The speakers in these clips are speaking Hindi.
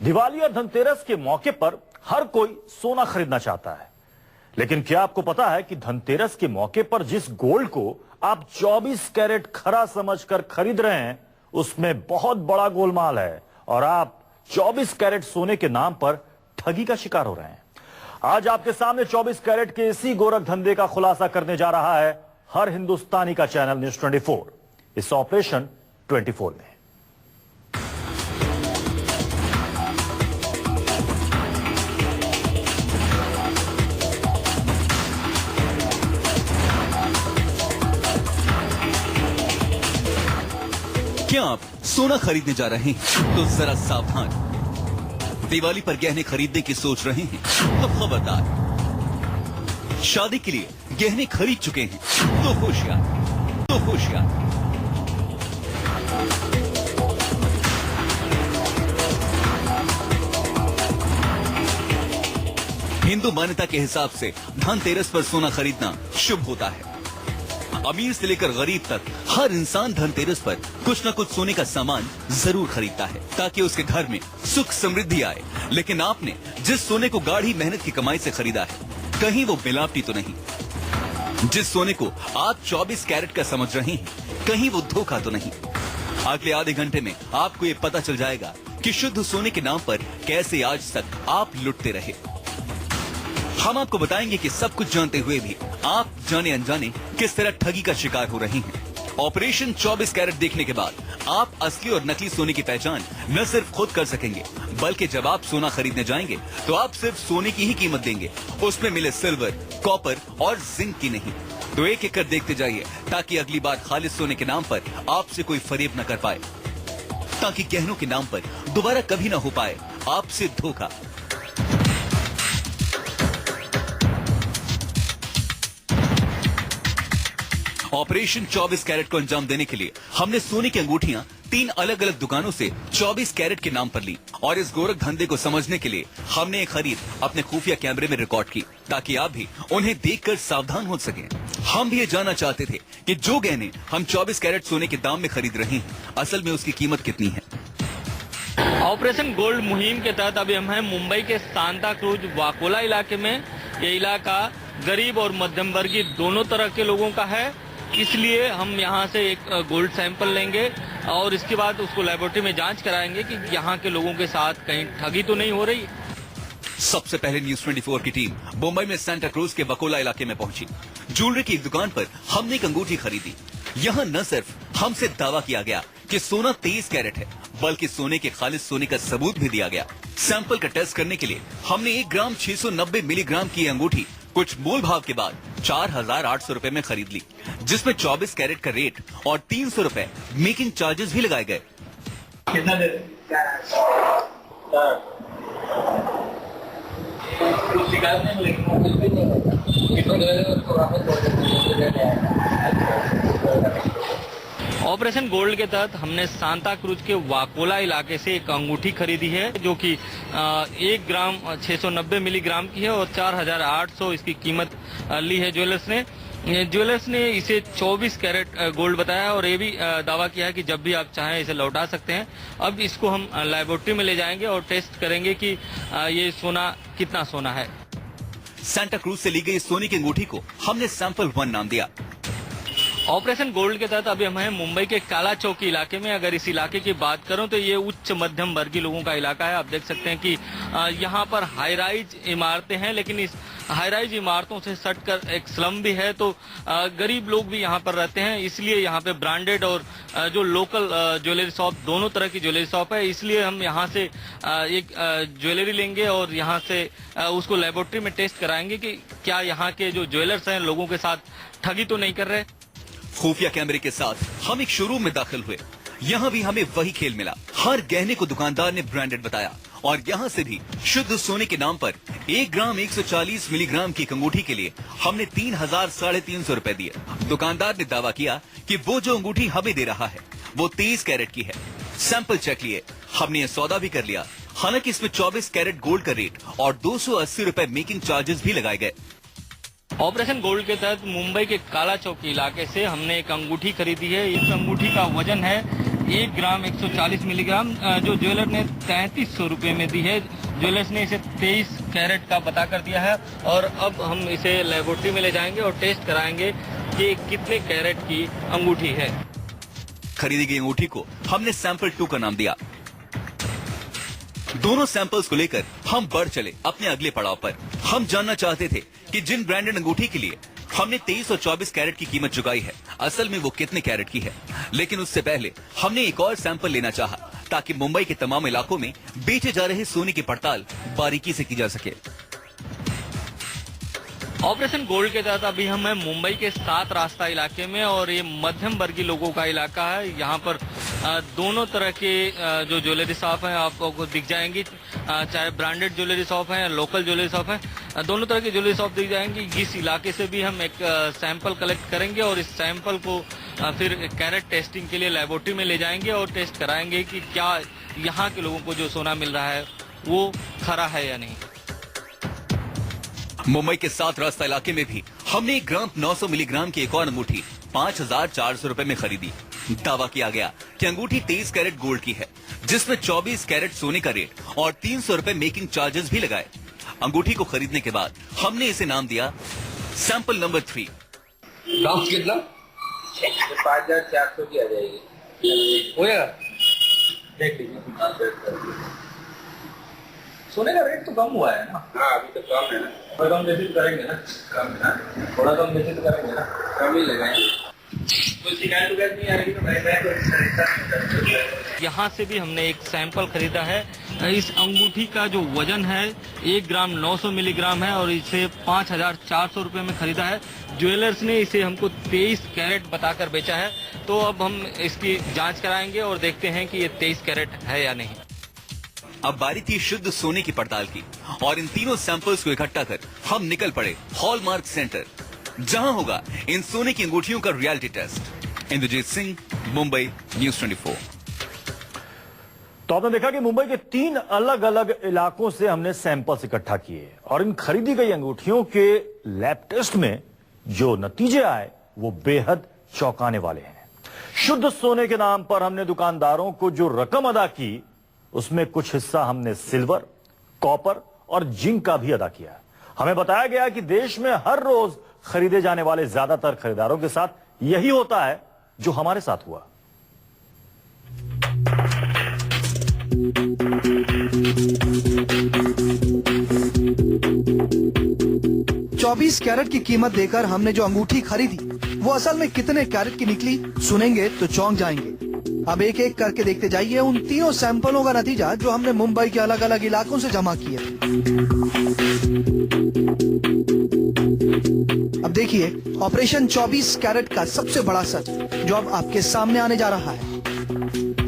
दिवाली और धनतेरस के मौके पर हर कोई सोना खरीदना चाहता है, लेकिन क्या आपको पता है कि धनतेरस के मौके पर जिस गोल्ड को आप 24 कैरेट खरा समझकर खरीद रहे हैं, उसमें बहुत बड़ा गोलमाल है और आप 24 कैरेट सोने के नाम पर ठगी का शिकार हो रहे हैं। आज आपके सामने 24 कैरेट के इसी गोरख धंधे का खुलासा करने जा रहा है हर हिंदुस्तानी का चैनल न्यूज 24 इस ऑपरेशन 24 में। क्या आप सोना खरीदने जा रहे हैं तो जरा सावधान। दिवाली पर गहने खरीदने की सोच रहे हैं तो खबरदार। शादी के लिए गहने खरीद चुके हैं तो होशियार। हिंदू मान्यता के हिसाब से धनतेरस पर सोना खरीदना शुभ होता है। अमीर से लेकर गरीब तक हर इंसान धनतेरस पर कुछ न कुछ सोने का सामान जरूर खरीदता है ताकि उसके घर में सुख समृद्धि आए। लेकिन आपने जिस सोने को गाढ़ी मेहनत की कमाई से खरीदा है, कहीं वो मिलावटी तो नहीं? जिस सोने को आप 24 कैरेट का समझ रहे हैं, कहीं वो धोखा तो नहीं? अगले आधे घंटे में आपको ये पता चल जाएगा कि शुद्ध सोने के नाम पर कैसे आज तक आप लुटते रहे। हम आपको बताएंगे कि सब कुछ जानते हुए भी आप जाने अनजाने किस तरह ठगी का शिकार हो रहे हैं। ऑपरेशन 24 कैरेट देखने के बाद आप असली और नकली सोने की पहचान न सिर्फ खुद कर सकेंगे, बल्कि जब आप सोना खरीदने जाएंगे तो आप सिर्फ सोने की ही कीमत देंगे, उसमें मिले सिल्वर, कॉपर और जिंक की नहीं। तो एक एक कर देखते जाइए ताकि अगली बार खालिद सोने के नाम पर आपसे कोई फरेब न कर पाए, ताकि गहनों के नाम पर दोबारा कभी न हो पाए आपसे धोखा। ऑपरेशन 24 कैरेट को अंजाम देने के लिए हमने सोने की अंगूठियां 3 अलग अलग दुकानों से 24 कैरेट के नाम पर ली और इस गोरख धंधे को समझने के लिए हमने एक खरीद अपने खुफिया कैमरे में रिकॉर्ड की ताकि आप भी उन्हें देखकर सावधान हो सकें। हम भी ये जानना चाहते थे कि जो गहने हम 24 कैरेट सोने के दाम में खरीद रहे हैं, असल में उसकी कीमत कितनी है। ऑपरेशन गोल्ड मुहिम के तहत अभी हम हैं मुंबई के सांता क्रूज वाकोला इलाके में। ये इलाका गरीब और मध्यम वर्गीय दोनों तरह के लोगों का है, इसलिए हम यहाँ से एक गोल्ड सैंपल लेंगे और इसके बाद उसको लेबोरेटरी में जांच कराएंगे कि यहाँ के लोगों के साथ कहीं ठगी तो नहीं हो रही। सबसे पहले न्यूज 24 की टीम मुंबई में सांता क्रूज के वकोला इलाके में पहुंची। ज्वेलरी की एक दुकान पर हमने एक अंगूठी खरीदी। यहाँ न सिर्फ हमसे दावा किया गया कि सोना 23 कैरेट है, बल्कि सोने के खालिद सोने का सबूत भी दिया गया। सैंपल का टेस्ट करने के लिए हमने 1 ग्राम 690 मिलीग्राम की अंगूठी कुछ मूल भाव के बाद 4,800 रुपए में खरीद ली, जिसमें 24 कैरेट का रेट और 300 रुपए मेकिंग चार्जेस भी लगाए गए। कितना दे ऑपरेशन गोल्ड के तहत हमने सांता क्रूज के वाकोला इलाके से एक अंगूठी खरीदी है जो कि 1 ग्राम 690 मिलीग्राम की है और 4,800 इसकी कीमत ली है ज्वेलर्स ने इसे 24 कैरेट गोल्ड बताया और ये भी दावा किया है कि जब भी आप चाहें इसे लौटा सकते हैं। अब इसको हम लेबोरेटरी में ले जाएंगे और टेस्ट करेंगे कि ये सोना कितना सोना है। सांता क्रूज से ली गई सोने की अंगूठी को हमने सैंपल 1 नाम दिया। ऑपरेशन गोल्ड के तहत अभी हम हैं मुंबई के काला चौकी इलाके में। अगर इस इलाके की बात करूं तो ये उच्च मध्यम वर्गीय लोगों का इलाका है। आप देख सकते हैं कि यहाँ पर हाई राइज इमारतें हैं, लेकिन इस हाई राइज इमारतों से सटकर एक स्लम भी है, तो गरीब लोग भी यहाँ पर रहते हैं। इसलिए यहाँ पे ब्रांडेड और जो लोकल ज्वेलरी शॉप, दोनों तरह की ज्वेलरी शॉप है। इसलिए हम यहाँ से एक ज्वेलरी लेंगे और यहाँ से उसको लेबोरेटरी में टेस्ट कराएंगे कि क्या यहाँ के जो ज्वेलर्स हैं लोगों के साथ ठगी तो नहीं कर रहे। खुफिया कैमरे के साथ हम एक शोरूम में दाखिल हुए। यहाँ भी हमें वही खेल मिला। हर गहने को दुकानदार ने ब्रांडेड बताया और यहाँ से भी शुद्ध सोने के नाम पर 1 ग्राम 140 मिलीग्राम की अंगूठी के लिए हमने 3,350 रुपए दिए। दुकानदार ने दावा किया कि वो जो अंगूठी हमें दे रहा है वो 23 कैरेट की है। सैंपल चेक लिए, हमने ये सौदा भी कर लिया। हालांकि इसमें 24 कैरेट गोल्ड का रेट और 280 रुपए मेकिंग चार्जेस भी लगाए गए। ऑपरेशन गोल्ड के तहत मुंबई के काला चौकी इलाके से हमने एक अंगूठी खरीदी है। इस अंगूठी का वजन है 1 ग्राम 140 मिलीग्राम जो ज्वेलर ने 3300 रुपये में दी है। ज्वेलर्स ने इसे 23 कैरेट का बता कर दिया है और अब हम इसे लेबोरेटरी में ले जाएंगे और टेस्ट कराएंगे कि कितने कैरेट की अंगूठी है। खरीदी गई अंगूठी को हमने सैंपल 2 का नाम दिया। दोनों सैंपल्स को लेकर हम बढ़ चले अपने अगले पड़ाव पर। हम जानना चाहते थे कि जिन ब्रांडेड अंगूठी के लिए हमने 23 और 24 कैरेट की कीमत चुकाई है, असल में वो कितने कैरेट की है। लेकिन उससे पहले हमने एक और सैंपल लेना चाहा ताकि मुंबई के तमाम इलाकों में बेचे जा रहे सोने की पड़ताल बारीकी से की जा सके। ऑपरेशन गोल्ड के तहत अभी हम हैं मुंबई के 7 रास्ता इलाके में और ये मध्यम वर्गीय लोगों का इलाका है। यहाँ पर दोनों तरह के जो ज्वेलरी शॉप हैं आपको दिख जाएंगी, चाहे ब्रांडेड ज्वेलरी शॉप है या लोकल ज्वेलरी शॉप है, दोनों तरह की ज्वेलरी शॉप दिख जाएंगी। इस इलाके से भी हम एक सैंपल कलेक्ट करेंगे और इस सैंपल को फिर कैरेट टेस्टिंग के लिए लेबोरेटरी में ले जाएंगे और टेस्ट कराएंगे कि क्या यहाँ के लोगों को जो सोना मिल रहा है वो खरा है या नहीं। मुंबई के 7 रास्ता इलाके में भी हमने 1 ग्राम 900 मिलीग्राम की एक और अंगूठी 5400 रुपए में खरीदी। दावा किया गया कि अंगूठी 23 कैरेट गोल्ड की है, जिसमें 24 कैरेट सोने का रेट और 300 रुपए मेकिंग चार्जेस भी लगाए। अंगूठी को खरीदने के बाद हमने इसे नाम दिया सैंपल नंबर 3। दाम कितना? 5400 की आ जाएगी। हो जाएगा? देख लीजिए। सोने का रेट तो कम हुआ है ना? हाँ, अभी तो कम है ना। थोड़ा कम बेसी तो करेंगे ना? कम है ना? थोड़ा कम बेसी तो करेंगे ना? कम ही लगाएंगे। कोई शिकायत नहीं आ रही तो मैं यहाँ से भी हमने एक सैंपल खरीदा है। इस अंगूठी का जो वजन है 1 ग्राम 900 मिलीग्राम है और इसे 5400 रुपये में खरीदा है। ज्वेलर्स ने इसे हमको 23 कैरेट बताकर बेचा है। तो अब हम इसकी जांच कराएंगे और देखते हैं कि ये 23 कैरेट है या नहीं। अब बारी थी शुद्ध सोने की पड़ताल की और इन तीनों सैंपल्स को इकट्ठा कर हम निकल पड़े हॉलमार्क सेंटर, जहां होगा इन सोने की अंगूठियों का reality test. Indrajit Singh, Mumbai, news 24। तो आपने देखा कि मुंबई के 3 अलग अलग इलाकों से हमने सैंपल्स इकट्ठा किए और इन खरीदी गई अंगूठियों के लैब टेस्ट में जो नतीजे आए वो बेहद चौंकाने वाले हैं। शुद्ध सोने के नाम पर हमने दुकानदारों को जो रकम अदा की उसमें कुछ हिस्सा हमने सिल्वर, कॉपर और जिंक का भी अदा किया। हमें बताया गया कि देश में हर रोज खरीदे जाने वाले ज्यादातर खरीदारों के साथ यही होता है जो हमारे साथ हुआ। चौबीस कैरेट की कीमत देकर हमने जो अंगूठी खरीदी वो असल में कितने कैरेट की निकली, सुनेंगे तो चौंक जाएंगे। अब एक एक करके देखते जाइए उन तीनों सैंपलों का नतीजा जो हमने मुंबई के अलग अलग इलाकों से जमा किए। अब देखिए ऑपरेशन 24 कैरेट का सबसे बड़ा सच जो अब आपके सामने आने जा रहा है।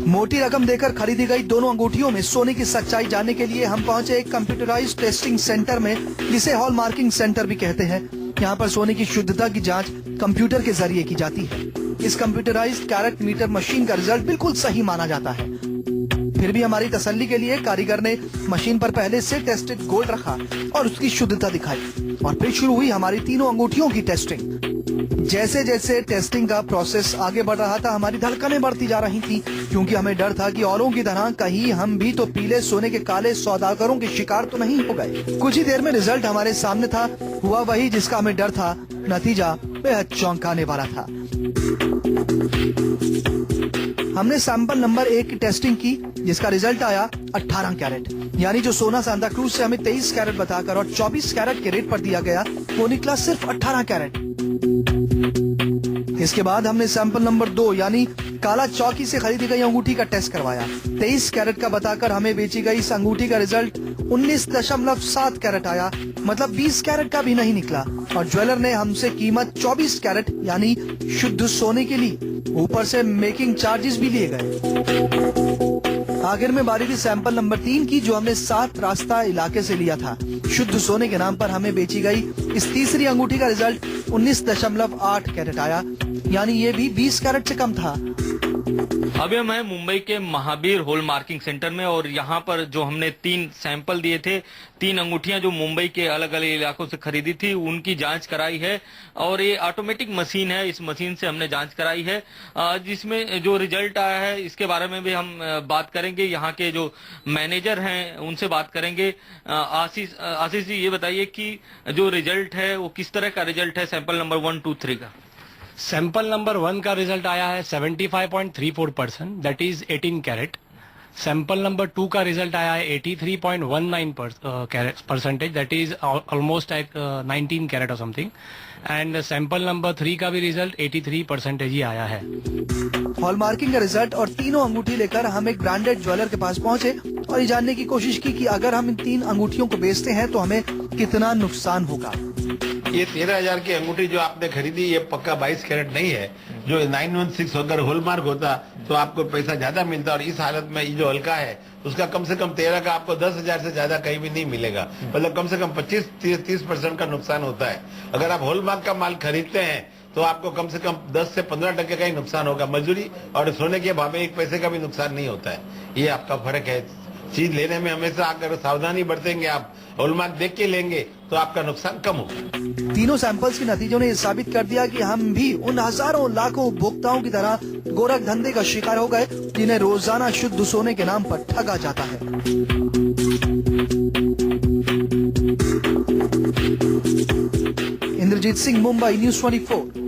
मोटी रकम देकर खरीदी गई दोनों अंगूठियों में सोने की सच्चाई जानने के लिए हम पहुंचे एक कंप्यूटराइज्ड टेस्टिंग सेंटर में, जिसे हॉल मार्किंग सेंटर भी कहते हैं। यहाँ पर सोने की शुद्धता की जांच कंप्यूटर के जरिए की जाती है। इस कंप्यूटराइज्ड कैरेट मीटर मशीन का रिजल्ट बिल्कुल सही माना जाता है। फिर भी हमारी तसल्ली के लिए कारीगर ने मशीन पर पहले से टेस्टेड गोल्ड रखा और उसकी शुद्धता दिखाई और फिर शुरू हुई हमारी तीनों अंगूठियों की टेस्टिंग। जैसे जैसे टेस्टिंग का प्रोसेस आगे बढ़ रहा था हमारी धड़कनें बढ़ती जा रही थी, क्योंकि हमें डर था कि औरों की तरह कहीं हम भी तो पीले सोने के काले सौदागरों के शिकार तो नहीं हो गए। कुछ ही देर में रिजल्ट हमारे सामने था। हुआ वही जिसका हमें डर था। नतीजा बेहद चौंकाने वाला था। हमने सैंपल नंबर 1 की टेस्टिंग की, जिसका रिजल्ट आया 18 कैरेट। यानी जो सोना सांता क्रूज से हमें 23 कैरेट बताकर और 24 कैरेट के रेट पर दिया गया वो निकला सिर्फ 18 कैरेट। इसके बाद हमने सैंपल नंबर 2 यानी काला चौकी से खरीदी गई अंगूठी का टेस्ट करवाया। 23 कैरेट का बताकर हमें बेची गई इस अंगूठी का रिजल्ट 19.7 कैरेट आया, मतलब 20 कैरेट का भी नहीं निकला। और ज्वेलर ने हमसे कीमत 24 कैरेट यानी शुद्ध सोने के लिए ऊपर से मेकिंग चार्जेस भी लिए गए। आखिर में बारी थी सैंपल नंबर 3 की, जो हमने 7 रास्ता इलाके से लिया था। शुद्ध सोने के नाम पर हमें बेची गई इस तीसरी अंगूठी का रिजल्ट 19.8 कैरेट आया, यानी ये भी 20 कैरेट से कम था। अभी हम हैं मुंबई के महावीर हॉल मार्किंग सेंटर में और यहाँ पर जो हमने 3 सैंपल दिए थे, 3 अंगूठियां जो मुंबई के अलग अलग इलाकों से खरीदी थी, उनकी जांच कराई है। और ये ऑटोमेटिक मशीन है, इस मशीन से हमने जांच कराई है, जिसमें जो रिजल्ट आया है इसके बारे में भी हम बात करेंगे। यहाँ के जो मैनेजर हैं उनसे बात करेंगे। आशीष जी, ये बताइए कि जो रिजल्ट है वो किस तरह का रिजल्ट है सैंपल नंबर 1, 2, 3 का? सैंपल नंबर 1 का रिजल्ट आया है 75.34%, that is 18 carat. Sample number 2 का रिजल्ट आया है 83.19%, that is almost like 19 carat और समथिंग। एंड सैंपल नंबर 3 का भी रिजल्ट 83% ही आया है। हॉलमार्किंग का रिजल्ट और तीनों अंगूठी लेकर हम एक ब्रांडेड ज्वेलर के पास पहुंचे और ये जानने की कोशिश की कि अगर हम इन 3 अंगूठियों को बेचते हैं तो हमें कितना नुकसान होगा। ये 13,000 की अंगूठी जो आपने खरीदी, ये पक्का 22 कैरेट नहीं है। जो 916 अगर हॉलमार्क होता तो आपको पैसा ज्यादा मिलता, और इस हालत में ये जो हल्का है उसका कम से कम 13 का आपको 10,000 से ज्यादा कहीं भी नहीं मिलेगा। मतलब कम से कम 25-30% का नुकसान होता है। अगर आप हॉलमार्क का माल खरीदते हैं तो आपको कम से कम 10 से 15% का ही नुकसान होगा। मजदूरी और सोने के भाव में 1 पैसे का भी नुकसान नहीं होता है। ये आपका फर्क है। चीज लेने में हमेशा अगर सावधानी बरतेंगे, आप हॉलमार्क देख के लेंगे तो आपका नुकसान कम होगा। तीनों सैंपल्स के नतीजों ने साबित कर दिया कि हम भी उन हजारों लाखों उपभोक्ताओं की तरह गोरख धंधे का शिकार हो गए जिन्हें रोजाना शुद्ध सोने के नाम पर ठगा जाता है। इंद्रजीत सिंह, मुंबई न्यूज़ 24।